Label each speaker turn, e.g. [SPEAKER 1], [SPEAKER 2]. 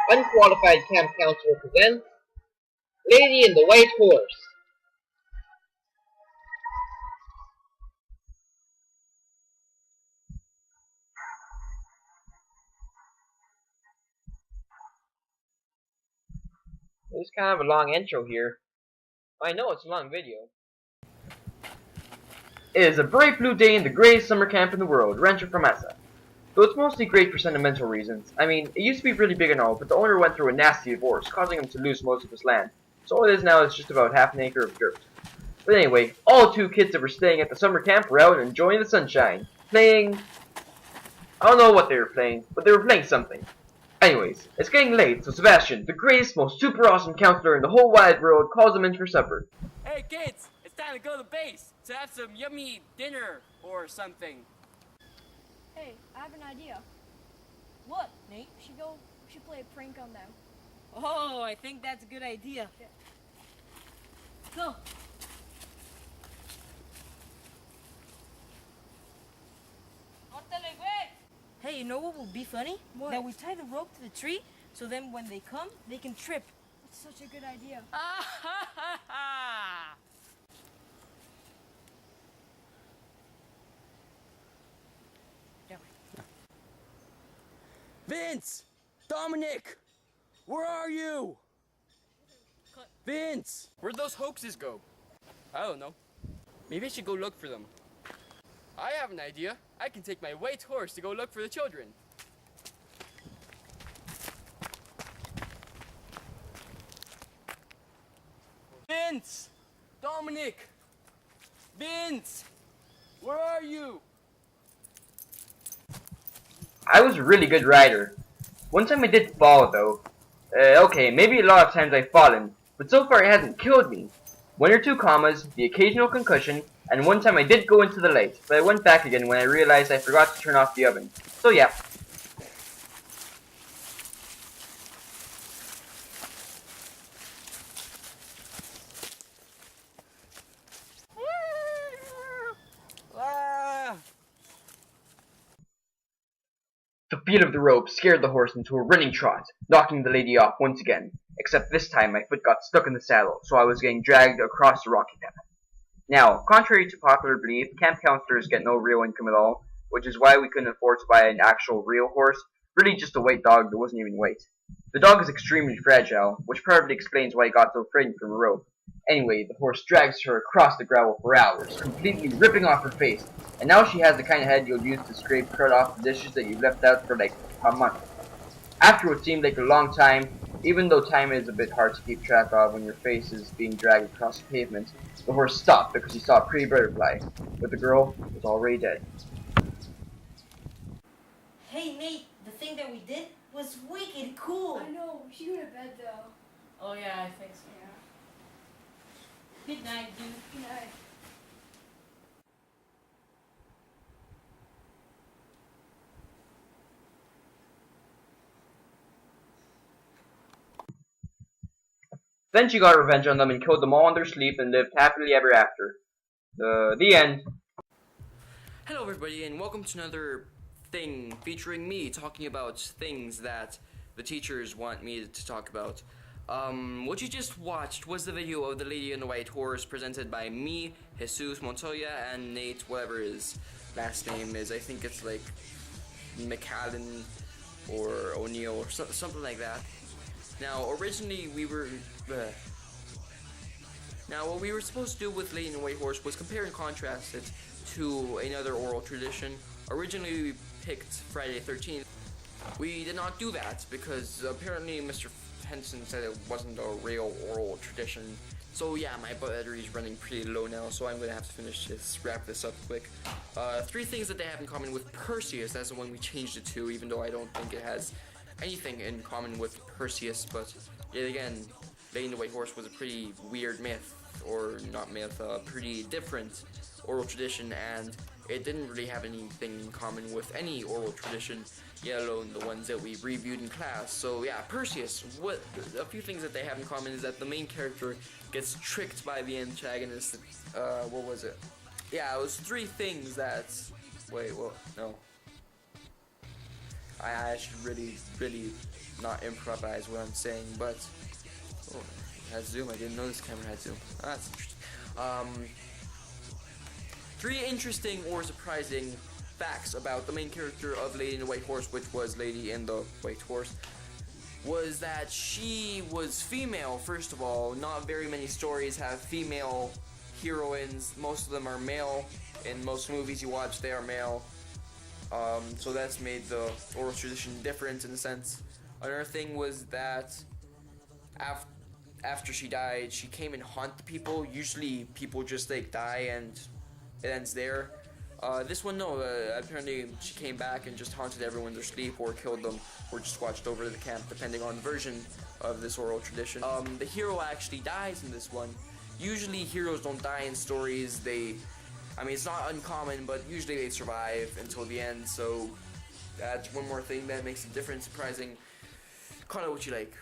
[SPEAKER 1] Unqualified Camp Counselor presents Lady in the White Horse. There's kind of a long intro here. I know it's a long video. It is a bright blue day in the greatest summer camp in the world, Rancho Promesa. Though it's mostly great for sentimental reasons. I mean, it used to be really big and all, but the owner went through a nasty divorce, causing him to lose most of his land. So all it is now is just about half an acre of dirt. But anyway, all two kids that were staying at the summer camp were out enjoying the sunshine. Playing... I don't know what they were playing, but they were playing something. Anyways, it's getting late, so Sebastian, the greatest, most super awesome counselor in the whole wide world, calls them in for supper.
[SPEAKER 2] Hey kids, it's time to go to base to have some yummy dinner or something.
[SPEAKER 3] Hey, I have an idea. What, Nate? We should play a prank on them.
[SPEAKER 4] Oh, I think that's a good idea.
[SPEAKER 3] Yeah.
[SPEAKER 4] Go. Hey, you know what will be funny?
[SPEAKER 3] What?
[SPEAKER 4] That we tie the rope to the tree, so then when they come, they can trip.
[SPEAKER 3] That's such a good idea.
[SPEAKER 2] Vince! Dominic! Where are you? Vince! Where'd those hoaxes go? I don't know. Maybe I should go look for them. I have an idea. I can take my white horse to go look for the children. Vince! Dominic! Vince! Where are you?
[SPEAKER 1] I was a really good rider. One time I did fall though. Okay, maybe a lot of times I've fallen, but so far it hasn't killed me. One or two commas, the occasional concussion, and one time I did go into the light, but I went back again when I realized I forgot to turn off the oven. So yeah. The feel of the rope scared the horse into a running trot, knocking the lady off once again, except this time my foot got stuck in the saddle, so I was getting dragged across the rocky path. Now, contrary to popular belief, camp counselors get no real income at all, which is why we couldn't afford to buy an actual real horse, really just a white dog that wasn't even white. The dog is extremely fragile, which probably explains why he got so frightened from the rope. Anyway, the horse drags her across the gravel for hours, completely ripping off her face, and now she has the kind of head you'll use to scrape crud off the dishes that you've left out for like a month. After what seemed like a long time, even though time is a bit hard to keep track of when your face is being dragged across the pavement, the horse stopped because he saw a pretty butterfly, but the girl was already dead.
[SPEAKER 4] Hey, Nate, the thing that we did was wicked cool.
[SPEAKER 3] I know, we should go to bed though.
[SPEAKER 4] Oh, yeah, I think so.
[SPEAKER 3] Yeah.
[SPEAKER 4] Good night, dude.
[SPEAKER 3] Good night.
[SPEAKER 1] Then she got revenge on them and killed them all in their sleep and lived happily ever after. The end.
[SPEAKER 2] Hello everybody and welcome to another thing featuring me talking about things that the teachers want me to talk about. What you just watched was the video of the Lady in the White Horse presented by me, Jesus Montoya, and Nate, whatever his last name is. I think it's like McAllen or O'Neill or something like that. Now, originally what we were supposed to do with Lady in the White Horse was compare and contrast it to another oral tradition. Originally, we picked Friday the 13th. We did not do that because apparently Mr. Henson said it wasn't a real oral tradition. So yeah, my battery's running pretty low now, so I'm gonna have to wrap this up quick. Three things that they have in common with Perseus, that's the one we changed it to, even though I don't think it has anything in common with Perseus, but yet again, Lady in the White Horse was a pretty weird myth, or not myth, pretty different oral tradition, and it didn't really have anything in common with any oral tradition, yet alone the ones that we reviewed in class. So yeah, Perseus, a few things that they have in common is that the main character gets tricked by the antagonist. What was it? Yeah, it was three things that... Wait, well, no. I should really not improvise what I'm saying, but oh, it has zoom. I didn't know this camera had zoom. That's interesting. 3 interesting or surprising facts about the main character of Lady in the White Horse, which was Lady in the White Horse, was that she was female. First of all, not very many stories have female heroines. Most of them are male. In most movies you watch, they are male. So that's made the oral tradition different in a sense. Another thing was that after she died, she came and haunted people. Usually people just like die and it ends there. This one, no. Apparently she came back and just haunted everyone in their sleep, or killed them, or just watched over the camp, depending on the version of this oral tradition. The hero actually dies in this one. Usually heroes don't die in stories. I mean, it's not uncommon, but usually they survive until the end, so that's one more thing that makes it different, surprising. Call it what you like.